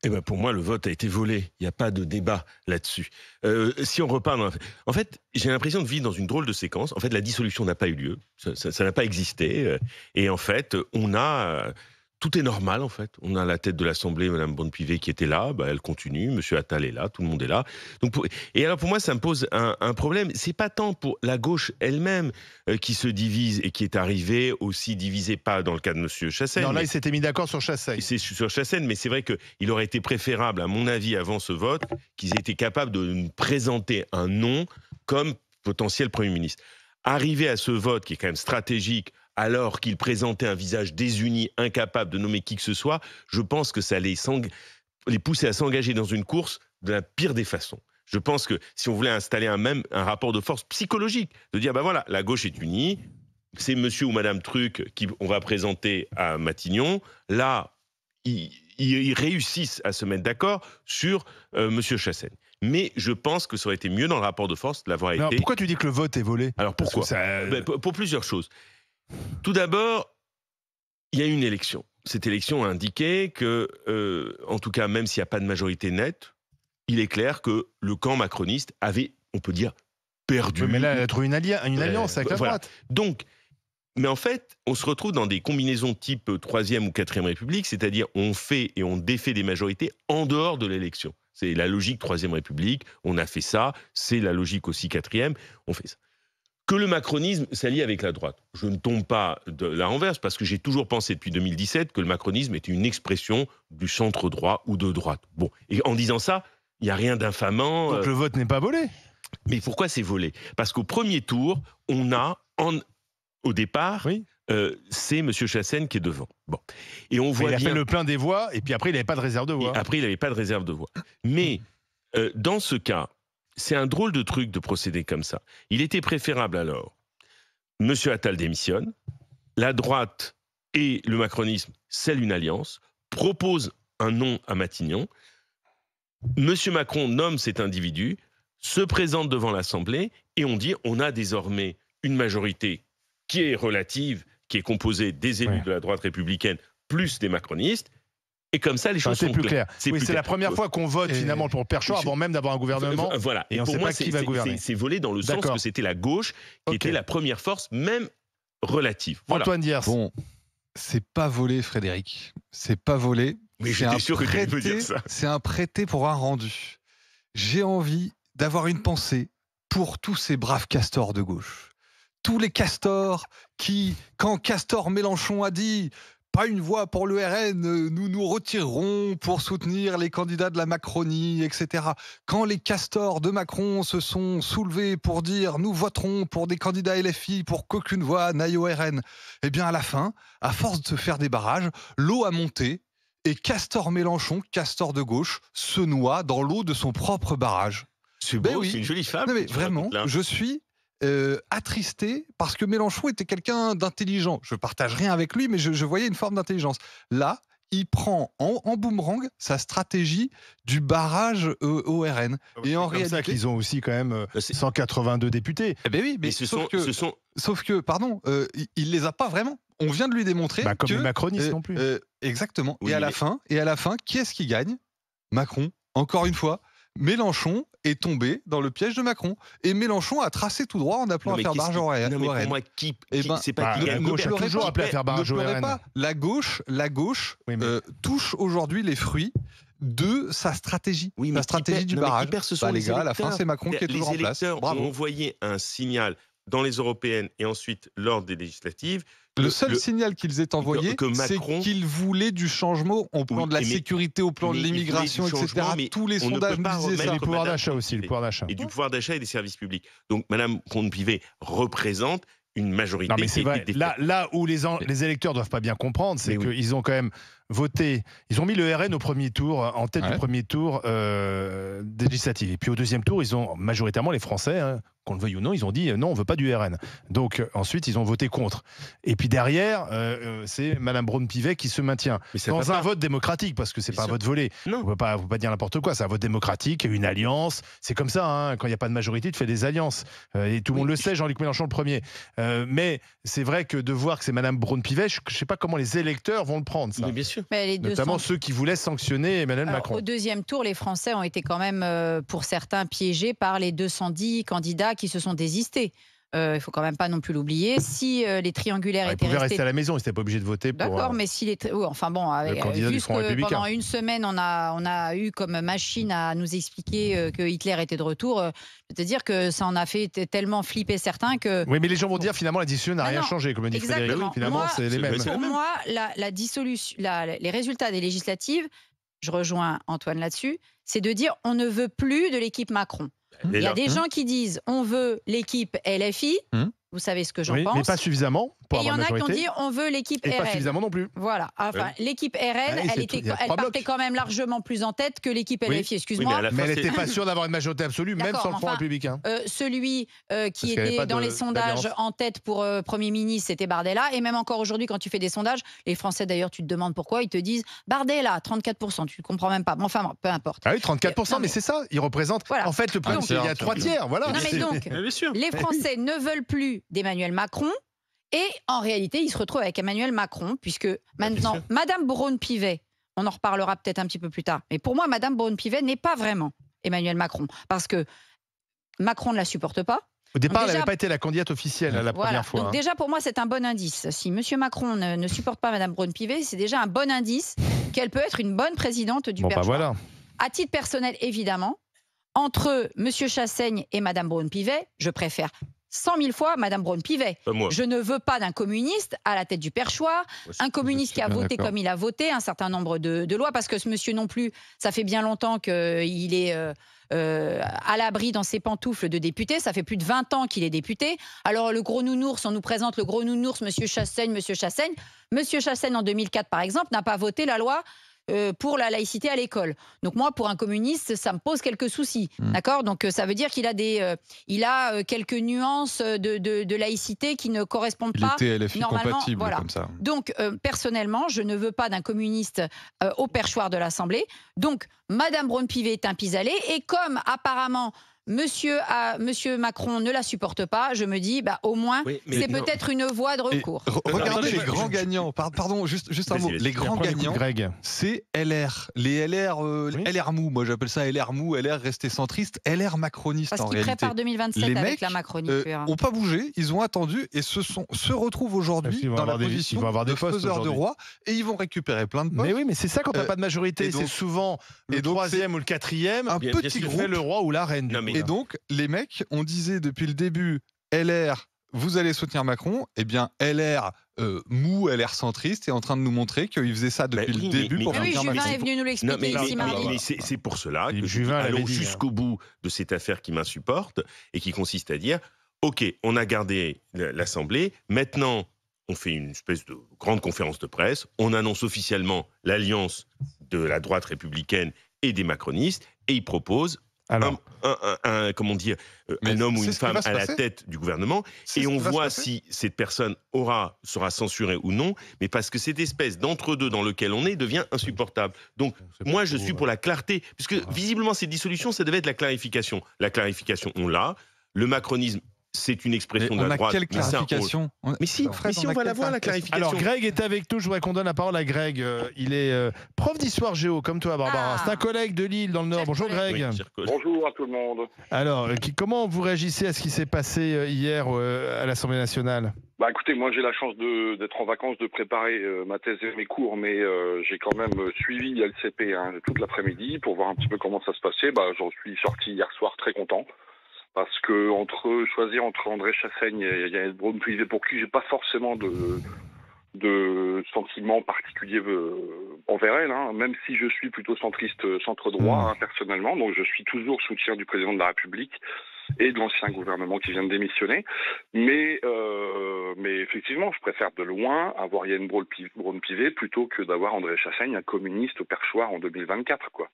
Eh ben pour moi, le vote a été volé. Il n'y a pas de débat là-dessus. Si on repart en fait, j'ai l'impression de vivre dans une drôle de séquence. En fait, la dissolution n'a pas eu lieu. Ça n'a pas existé. Et en fait, tout est normal, en fait. On a la tête de l'Assemblée, Mme Bonne-Pivet, qui était là. Elle continue. M. Attal est là. Tout le monde est là. Et alors, pour moi, ça me pose un problème. C'est pas tant pour la gauche elle-même qui se divise et qui est arrivée aussi divisée, pas dans le cas de M. Chassaigne. Non, là, il s'était mis d'accord sur Chassaigne. C'est sur Chassaigne, mais c'est vrai qu'il aurait été préférable, à mon avis, avant ce vote, qu'ils aient été capables de nous présenter un nom comme potentiel Premier ministre. Arriver à ce vote, qui est quand même stratégique, alors qu'il présentait un visage désuni, incapable de nommer qui que ce soit, je pense que ça les pousser à s'engager dans une course de la pire des façons. Je pense que si on voulait installer un rapport de force psychologique, de dire, voilà, la gauche est unie, c'est monsieur ou madame Truc qu'on va présenter à Matignon. Là, ils réussissent à se mettre d'accord sur monsieur Chassaigne. Mais je pense que ça aurait été mieux dans le rapport de force de l'avoir été. Pourquoi tu dis que le vote est volé? Alors pourquoi? Pour plusieurs choses. Tout d'abord, il y a eu une élection. Cette élection a indiqué que, en tout cas, même s'il n'y a pas de majorité nette, il est clair que le camp macroniste avait, on peut dire, perdu. Oui, mais là, elle a trouvé une alliance avec la droite. Donc, mais en fait, on se retrouve dans des combinaisons type 3e ou 4e République, c'est-à-dire on fait et on défait des majorités en dehors de l'élection. C'est la logique 3e République, on a fait ça, c'est la logique aussi 4e, on fait ça. Que le macronisme s'allie avec la droite. Je ne tombe pas de la renverse, parce que j'ai toujours pensé depuis 2017 que le macronisme était une expression du centre droit ou de droite. Bon, et en disant ça, il n'y a rien d'infamant. Donc le vote n'est pas volé. Mais pourquoi c'est volé? Parce qu'au premier tour, on a, au départ, oui. C'est M. Chassaigne qui est devant. Bon. Et on voit il a bien... fait le plein des voix, et puis après, il n'avait pas de réserve de voix. Et après, il n'avait pas de réserve de voix. Mais dans ce cas, c'est un drôle de truc de procéder comme ça. Il était préférable alors, M. Attal démissionne, la droite et le macronisme scellent une alliance, proposent un nom à Matignon, M. Macron nomme cet individu, se présente devant l'Assemblée, et on dit on a désormais une majorité qui est relative, qui est composée des élus de la droite républicaine, plus des macronistes. Et comme ça, les choses sont plus claires. C'est la première fois qu'on vote finalement pour le Perchor avant même d'avoir un gouvernement. Voilà. Et on ne sait pas qui va gouverner. C'est volé dans le sens que c'était la gauche qui était la première force, même relative. Voilà. Antoine Diers. Bon, c'est pas volé, Frédéric. C'est pas volé. Mais j'étais sûr que tu allais me dire ça. C'est un prêté pour un rendu. J'ai envie d'avoir une pensée pour tous ces braves castors de gauche. Tous les castors qui, quand Castor Mélenchon a dit « pas une voix pour le RN, nous nous retirerons pour soutenir les candidats de la Macronie, etc. » Quand les castors de Macron se sont soulevés pour dire « nous voterons pour des candidats LFI pour qu'aucune voix n'aille au RN », eh bien à la fin, à force de se faire des barrages, l'eau a monté et Castor Mélenchon, castor de gauche, se noie dans l'eau de son propre barrage. C'est beau, c'est une jolie femme. Non mais vraiment, je suis... attristé parce que Mélenchon était quelqu'un d'intelligent. Je partage rien avec lui, mais je voyais une forme d'intelligence. Là, il prend en boomerang sa stratégie du barrage au RN. Et en réalité, c'est ça qu'ils ont aussi quand même 182 députés. Eh ben oui, mais sauf que, pardon, il les a pas vraiment. On vient de lui démontrer comme que les macronistes non plus. Exactement. Oui, et à la fin, qui est-ce qui gagne? Macron. Encore une fois. Mélenchon est tombé dans le piège de Macron. Et Mélenchon a tracé tout droit en appelant à faire barrage au RN. Non, mais pour moi, c'est pas la gauche a toujours appelé à faire barrage au RN. La gauche touche aujourd'hui les fruits de sa stratégie. Oui, la stratégie du barrage. Les gars, à la fin, c'est Macron qui est toujours en place. Les électeurs ont envoyé un signal dans les européennes et ensuite lors des législatives. Le seul signal qu'ils aient envoyé, c'est qu'ils voulaient du changement au plan de la sécurité, au plan de l'immigration, etc. Tous les sondages disaient ça. Le pouvoir d'achat aussi, le pouvoir d'achat. Et du pouvoir d'achat et des services publics. Donc, Mme Bonne-Pivet représente une majorité. Non, mais c'est vrai. Là où les électeurs doivent pas bien comprendre, c'est qu'ils ont quand même voté. Ils ont mis le RN au premier tour, en tête du premier tour législatif. Et puis au deuxième tour, ils ont majoritairement les Français, qu'on le veuille ou non, ils ont dit non, on veut pas du RN. Donc ensuite, ils ont voté contre. Et puis derrière, c'est Mme Bonne-Pivet qui se maintient dans un vote démocratique, parce que c'est pas un vote volé. Non. On peut pas dire n'importe quoi. C'est un vote démocratique, une alliance. C'est comme ça. Quand il n'y a pas de majorité, tu fais des alliances. Et tout le monde le sait. Jean-Luc Mélenchon le premier. Mais c'est vrai que de voir que c'est Mme Bonne-Pivet, je sais pas comment les électeurs vont le prendre. Ça. Mais bien sûr. sûr. Mais Notamment ceux qui voulaient sanctionner Emmanuel Macron. Au deuxième tour, les Français ont été quand même, pour certains, piégés par les 210 candidats qui se sont désistés. Il faut quand même pas non plus l'oublier. Si les triangulaires étaient Ils pouvaient restés... rester à la maison, ils n'étaient pas obligés de voter pour... D'accord, mais si les... oui, enfin bon, candidat du vu Front que républicain. pendant une semaine, on a eu comme machine à nous expliquer que Hitler était de retour, je peux te dire que ça en a fait tellement flipper certains que... Oui, mais les gens vont dire finalement la discussion n'a rien changé, comme dit Frédéric. Exactement. Finalement, Moi, c'est les mêmes. Pour moi, la dissolution, les résultats des législatives, je rejoins Antoine là-dessus, c'est de dire on ne veut plus de l'équipe Macron. Il y a des gens qui disent on veut l'équipe LFI. Vous savez ce que j'en pense. Mais pas suffisamment pour et il y avoir en une a qui ont majorité. dit on veut l'équipe RN. Et pas suffisamment non plus. Voilà. Enfin, l'équipe RN, elle partait quand même largement plus en tête que l'équipe LFI. Excuse-moi. Oui, mais elle n'était pas sûre d'avoir une majorité absolue, même sans le Front républicain. Celui qui était dans les sondages en tête pour Premier ministre, c'était Bardella. Et même encore aujourd'hui, quand tu fais des sondages, les Français d'ailleurs, tu te demandes pourquoi, ils te disent Bardella, 34%. Tu ne comprends même pas. Bon, enfin, peu importe. Ah oui, 34%, mais c'est ça. Ils représentent. Voilà. En fait, le problème, c'est qu'il y a 3 tiers. Voilà. Non, mais donc, les Français ne veulent plus d'Emmanuel Macron. Et en réalité, il se retrouve avec Emmanuel Macron, puisque maintenant, Madame Braun-Pivet, on en reparlera peut-être un petit peu plus tard, mais pour moi, Madame Braun-Pivet n'est pas vraiment Emmanuel Macron, parce que Macron ne la supporte pas. Au départ, elle n'avait pas été la candidate officielle la première fois. Donc déjà, pour moi, c'est un bon indice. Si Monsieur Macron ne supporte pas Madame Braun-Pivet, c'est déjà un bon indice qu'elle peut être une bonne présidente du Perchoir. Voilà. À titre personnel, évidemment, entre Monsieur Chassaigne et Madame Braun-Pivet, je préfère 100 000 fois Madame Braun-Pivet. Je ne veux pas d'un communiste à la tête du Perchoir, un communiste qui a voté comme il a voté, un certain nombre de lois, parce que ce monsieur non plus, ça fait bien longtemps qu'il est à l'abri dans ses pantoufles de député, ça fait plus de 20 ans qu'il est député. Alors le gros nounours, on nous présente le gros nounours, Monsieur Chassaigne. Monsieur Chassaigne, en 2004 par exemple, n'a pas voté la loi pour la laïcité à l'école. Donc moi, pour un communiste, ça me pose quelques soucis. D'accord ? Donc ça veut dire qu'il a quelques nuances de laïcité qui ne correspondent pas il était LFI normalement. Compatible, Voilà. comme ça. Donc personnellement, je ne veux pas d'un communiste au perchoir de l'Assemblée. Donc Madame Braun-Pivet est un pis-aller. Et comme apparemment Monsieur Macron ne la supporte pas, je me dis, au moins, c'est peut-être une voie de recours. Regardez les grands gagnants. Pardon, juste un mot. Les grands gagnants, c'est LR. Les LR, LR mou. Moi, j'appelle ça LR mou, LR resté centriste, LR macroniste en réalité. Parce qu'ils préparent 2027 les avec la Macronie. N'ont pas bougé, ils ont attendu et se retrouvent aujourd'hui dans la position de faiseurs de roi et ils vont récupérer plein de postes. Mais oui, mais c'est ça quand t'as pas de majorité. C'est souvent le 3e ou le 4e, un petit groupe, le roi ou la reine. Et donc, les mecs, on disait depuis le début, LR, vous allez soutenir Macron. Eh bien, LR mou, LR centriste, est en train de nous montrer qu'il faisait ça depuis le début pour soutenir Macron. Juvin est venu nous l'expliquer ici mardi. Mais c'est pour cela que allons jusqu'au bout de cette affaire qui m'insupporte et qui consiste à dire, OK, on a gardé l'Assemblée, maintenant on fait une espèce de grande conférence de presse, on annonce officiellement l'alliance de la droite républicaine et des macronistes, et il propose un homme ou une femme à la tête du gouvernement, et on voit si cette personne sera censurée ou non, mais parce que cette espèce d'entre-deux dans lequel on est devient insupportable. Donc moi je suis pour la clarté, puisque visiblement cette dissolution, ça devait être la clarification. La clarification, on l'a. Le macronisme, c'est une expression de la droite. Quelle clarification ? Mais si, on va la voir, la clarification. Alors, Greg est avec nous. Je voudrais qu'on donne la parole à Greg. Il est prof d'histoire géo, comme toi, Barbara. C'est un collègue de Lille, dans le Nord. Bonjour, Greg. Bonjour à tout le monde. Alors, comment vous réagissez à ce qui s'est passé hier à l'Assemblée nationale ? Écoutez, moi j'ai la chance d'être en vacances, de préparer ma thèse et mes cours, mais j'ai quand même suivi LCP toute l'après-midi pour voir un petit peu comment ça se passait. J'en suis sorti hier soir très content. Parce que choisir entre André Chassaigne et Yael Braun-Pivet, pour qui j'ai pas forcément de sentiment particulier envers elle, même si je suis plutôt centriste centre-droit personnellement, donc je suis toujours soutien du président de la République et de l'ancien gouvernement qui vient de démissionner. Mais effectivement, je préfère de loin avoir Yael Braun-Pivet plutôt que d'avoir André Chassaigne, un communiste au perchoir en 2024, quoi.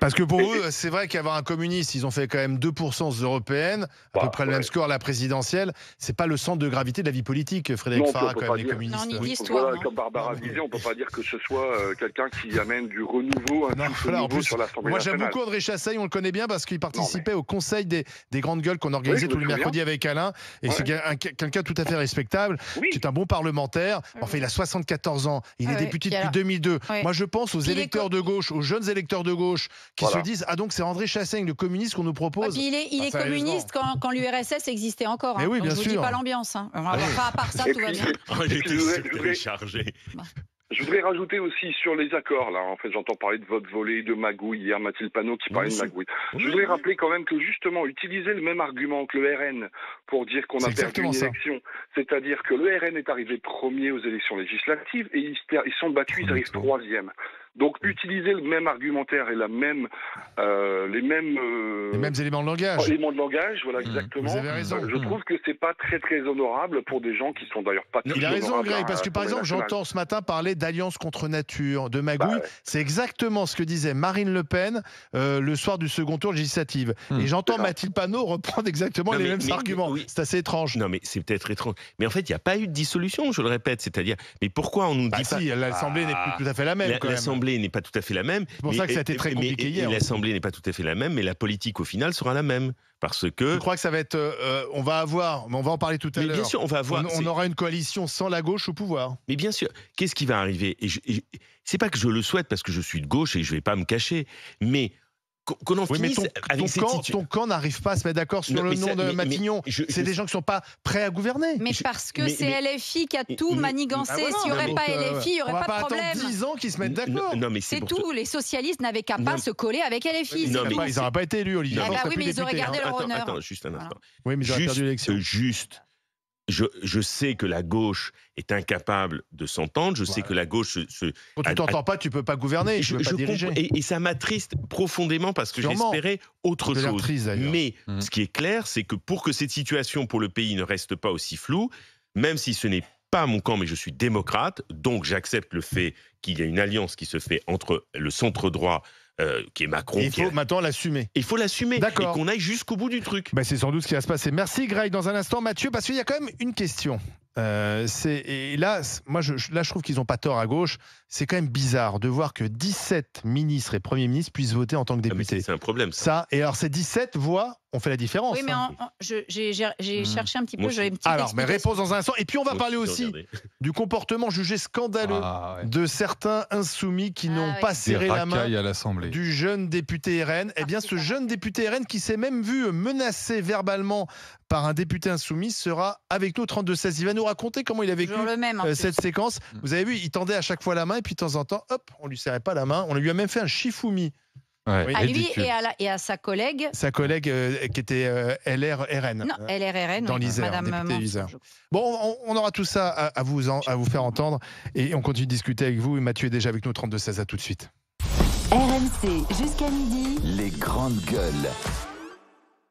Parce que pour eux, c'est vrai qu'avoir un communiste, ils ont fait quand même 2% aux européennes, à peu près le même score à la présidentielle. C'est pas le centre de gravité de la vie politique, Frédéric Farah, quand même, les communistes. Non, ni d'histoire. Voilà, comme Barbara disait, on peut pas dire que ce soit quelqu'un qui amène du renouveau, nouveau sur l'Assemblée nationale. Moi, j'aime beaucoup André Chassaigne, on le connaît bien parce qu'il participait au Conseil des grandes grande gueule qu'on organisait tous les mercredis avec Alain. Et c'est quelqu'un tout à fait respectable, qui est un bon parlementaire. Enfin, il a 74 ans. Il est député depuis 2002. Moi, je pense aux électeurs de gauche, aux jeunes électeurs de gauche qui se disent ah donc c'est André Chassaigne, le communiste qu'on nous propose. Il est communiste quand l'URSS existait encore. Mais oui, bien sûr. Je vous dis pas l'ambiance. À part ça, tout va bien. Il était téléchargé. Je voudrais rajouter aussi sur les accords, là, en fait, j'entends parler de vote volé, de magouille, hier Mathilde Panot qui parlait de magouille. Je voudrais rappeler quand même que justement, utiliser le même argument que le RN pour dire qu'on a perdu une élection, c'est-à-dire que le RN est arrivé premier aux élections législatives et ils sont battus, ils arrivent troisième. Donc, utiliser le même argumentaire et les mêmes éléments de langage. Voilà, exactement. Vous avez raison. Je trouve que c'est pas très, très honorable pour des gens qui sont d'ailleurs pas très honorables. Il a raison, Greg, parce que par exemple, j'entends ce matin parler d'alliance contre nature, de magouille. C'est exactement ce que disait Marine Le Pen le soir du second tour législatif. Et j'entends Mathilde Panot reprendre exactement les mêmes arguments. Oui. C'est assez étrange. Non, mais c'est peut-être étrange. Mais en fait, il n'y a pas eu de dissolution, je le répète. C'est-à-dire, mais pourquoi on nous dit si, l'Assemblée n'est plus tout à fait la même. L'Assemblée n'est pas tout à fait la même. C'est pour ça que ça a été très compliqué hier. L'Assemblée n'est pas tout à fait la même, mais la politique au final sera la même. Parce que... Je crois que ça va être... on va en parler tout à l'heure. Bien sûr, on va avoir... On aura une coalition sans la gauche au pouvoir. Mais bien sûr, qu'est-ce qui va arriver ? C'est pas que je le souhaite parce que je suis de gauche et je vais pas me cacher, mais... qu'on en finisse avec ton camp n'arrive pas à se mettre d'accord sur le nom de Matignon. C'est des gens qui ne sont pas prêts à gouverner. Mais parce que c'est LFI qui a tout manigancé. S'il n'y aurait pas LFI, il n'y aurait pas de problème. On va pas attendre 10 ans qu'ils se mettent d'accord. C'est tout. Les socialistes n'avaient qu'à pas se coller avec LFI. Ils n'auraient pas été élus, Olivier. Oui, mais ils auraient gardé leur honneur. Attends, juste un instant. Oui, mais ils auraient perdu l'élection. Je sais que la gauche est incapable de s'entendre. Je sais que la gauche quand tu t'entends pas, tu peux pas gouverner. Tu peux pas diriger. Et ça m'attriste profondément parce que j'espérais autre chose. Mais ce qui est clair, c'est que pour que cette situation pour le pays ne reste pas aussi floue, même si ce n'est pas mon camp, mais je suis démocrate, donc j'accepte le fait qu'il y a une alliance qui se fait entre le centre droit. Qui est Macron. Il faut maintenant l'assumer. Il faut l'assumer. Et qu'on aille jusqu'au bout du truc. C'est sans doute ce qui va se passer. Merci Greg. Dans un instant, Mathieu, parce qu'il y a quand même une question. Et là, je trouve qu'ils n'ont pas tort à gauche. C'est quand même bizarre de voir que 17 ministres et premiers ministres puissent voter en tant que députés. C'est un problème. Ça. Et alors, ces 17 voix ont fait la différence. Oui, mais j'ai cherché un petit peu. Mais réponse dans un instant. Et puis, on va parler aussi du comportement jugé scandaleux de certains insoumis qui n'ont pas serré la main du jeune député RN. Eh bien, ce jeune député RN qui s'est même vu menacé verbalement par un député insoumis sera avec nous au 32-16. Il va nous raconter comment il a vécu cette séquence. Vous avez vu, il tendait à chaque fois la main et puis de temps en temps, hop, on lui serrait pas la main. On lui a même fait un shifumi. À lui et à sa collègue. Sa collègue qui était LR-RN. Non, LR-RN, dans l'Isère, Madame l'Isère. Bon, on aura tout ça à vous faire entendre et on continue de discuter avec vous. Mathieu est déjà avec nous au 32-16. À tout de suite. RMC jusqu'à midi. Les grandes gueules.